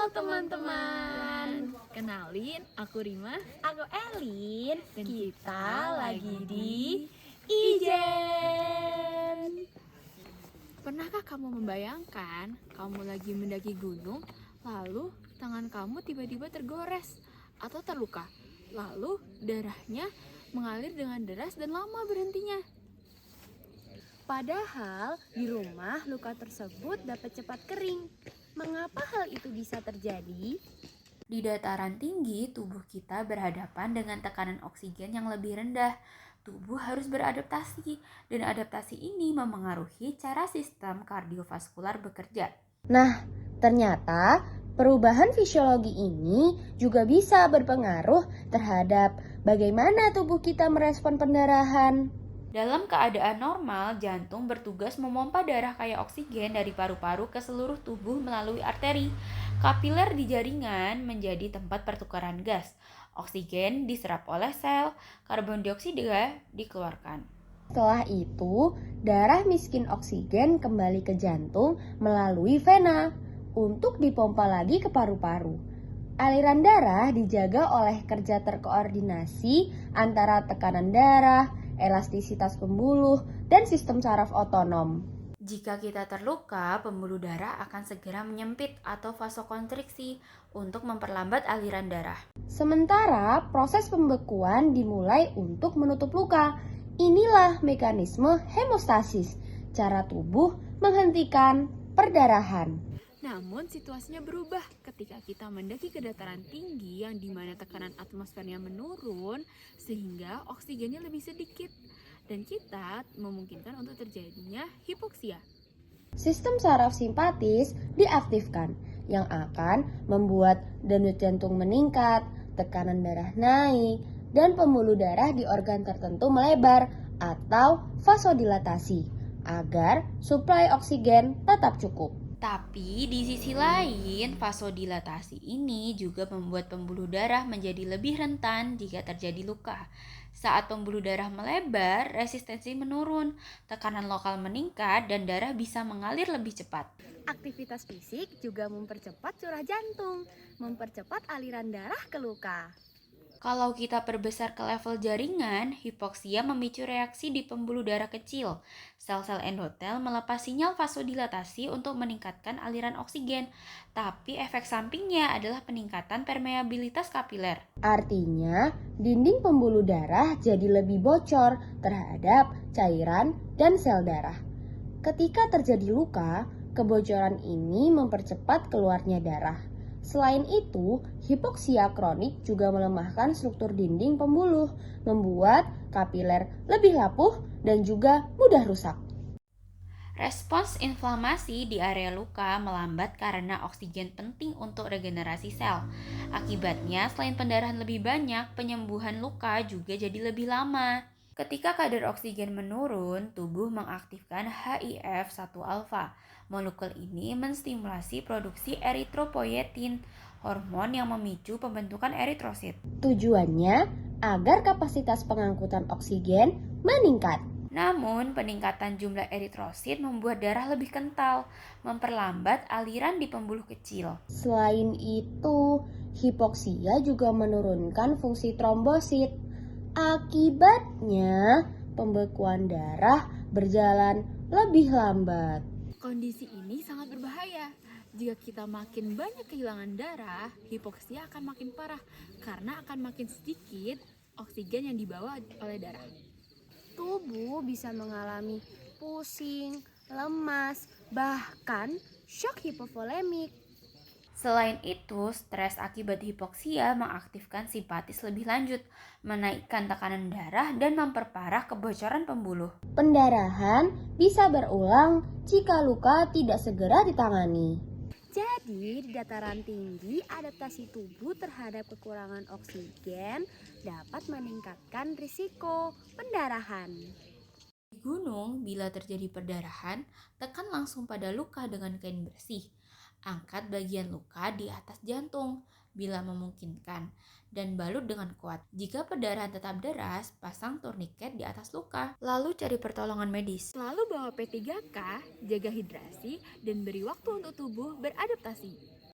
Halo teman-teman, kenalin aku Rima Aku Elin, dan kita lagi di Ijen. Pernahkah kamu membayangkan kamu lagi mendaki gunung, lalu tangan kamu tiba-tiba tergores atau terluka, lalu darahnya mengalir dengan deras dan lama berhentinya? Padahal di rumah luka tersebut dapat cepat kering. Mengapa hal itu bisa terjadi? Di dataran tinggi, tubuh kita berhadapan dengan tekanan oksigen yang lebih rendah. Tubuh harus beradaptasi, dan adaptasi ini memengaruhi cara sistem kardiovaskular bekerja. Nah, ternyata perubahan fisiologi ini juga bisa berpengaruh terhadap bagaimana tubuh kita merespon pendarahan. Dalam keadaan normal, jantung bertugas memompa darah kaya oksigen dari paru-paru ke seluruh tubuh melalui arteri. Kapiler di jaringan menjadi tempat pertukaran gas. Oksigen diserap oleh sel, karbon dioksida dikeluarkan. Setelah itu, darah miskin oksigen kembali ke jantung melalui vena untuk dipompa lagi ke paru-paru. Aliran darah dijaga oleh kerja terkoordinasi antara tekanan darah, elastisitas pembuluh, dan sistem saraf otonom. Jika kita terluka, pembuluh darah akan segera menyempit atau vasokonstriksi untuk memperlambat aliran darah. Sementara proses pembekuan dimulai untuk menutup luka. Inilah mekanisme hemostasis, cara tubuh menghentikan perdarahan. Namun situasinya berubah ketika kita mendaki ke dataran tinggi yang dimana tekanan atmosfernya menurun sehingga oksigennya lebih sedikit dan kita memungkinkan untuk terjadinya hipoksia. Sistem saraf simpatis diaktifkan yang akan membuat denyut jantung meningkat, tekanan darah naik, dan pembuluh darah di organ tertentu melebar atau vasodilatasi agar suplai oksigen tetap cukup. Tapi di sisi lain, vasodilatasi ini juga membuat pembuluh darah menjadi lebih rentan jika terjadi luka. Saat pembuluh darah melebar, resistensi menurun, tekanan lokal meningkat, dan darah bisa mengalir lebih cepat. Aktivitas fisik juga mempercepat curah jantung, mempercepat aliran darah ke luka. Kalau kita perbesar ke level jaringan, hipoksia memicu reaksi di pembuluh darah kecil. Sel-sel endotel melepas sinyal vasodilatasi untuk meningkatkan aliran oksigen, tapi efek sampingnya adalah peningkatan permeabilitas kapiler. Artinya, dinding pembuluh darah jadi lebih bocor terhadap cairan dan sel darah. Ketika terjadi luka, kebocoran ini mempercepat keluarnya darah. Selain itu, hipoksia kronik juga melemahkan struktur dinding pembuluh, membuat kapiler lebih rapuh dan juga mudah rusak. Respons inflamasi di area luka melambat karena oksigen penting untuk regenerasi sel. Akibatnya, selain pendarahan lebih banyak, penyembuhan luka juga jadi lebih lama. Ketika kadar oksigen menurun, tubuh mengaktifkan HIF-1 alfa. Molekul ini menstimulasi produksi eritropoietin, hormon yang memicu pembentukan eritrosit. Tujuannya agar kapasitas pengangkutan oksigen meningkat. Namun, peningkatan jumlah eritrosit membuat darah lebih kental, memperlambat aliran di pembuluh kecil. Selain itu, hipoksia juga menurunkan fungsi trombosit. Akibatnya, pembekuan darah berjalan lebih lambat. Kondisi ini sangat berbahaya. Jika kita makin banyak kehilangan darah, hipoksia akan makin parah karena akan makin sedikit oksigen yang dibawa oleh darah. Tubuh bisa mengalami pusing, lemas, bahkan shock hipovolemik. Selain itu, stres akibat hipoksia mengaktifkan simpatis lebih lanjut, menaikkan tekanan darah dan memperparah kebocoran pembuluh. Pendarahan bisa berulang jika luka tidak segera ditangani. Jadi, di dataran tinggi, adaptasi tubuh terhadap kekurangan oksigen dapat meningkatkan risiko pendarahan. Di gunung, bila terjadi perdarahan, tekan langsung pada luka dengan kain bersih. Angkat bagian luka di atas jantung bila memungkinkan dan balut dengan kuat. Jika perdarahan tetap deras, pasang turniket di atas luka. Lalu cari pertolongan medis. Selalu bawa P3K, jaga hidrasi, dan beri waktu untuk tubuh beradaptasi.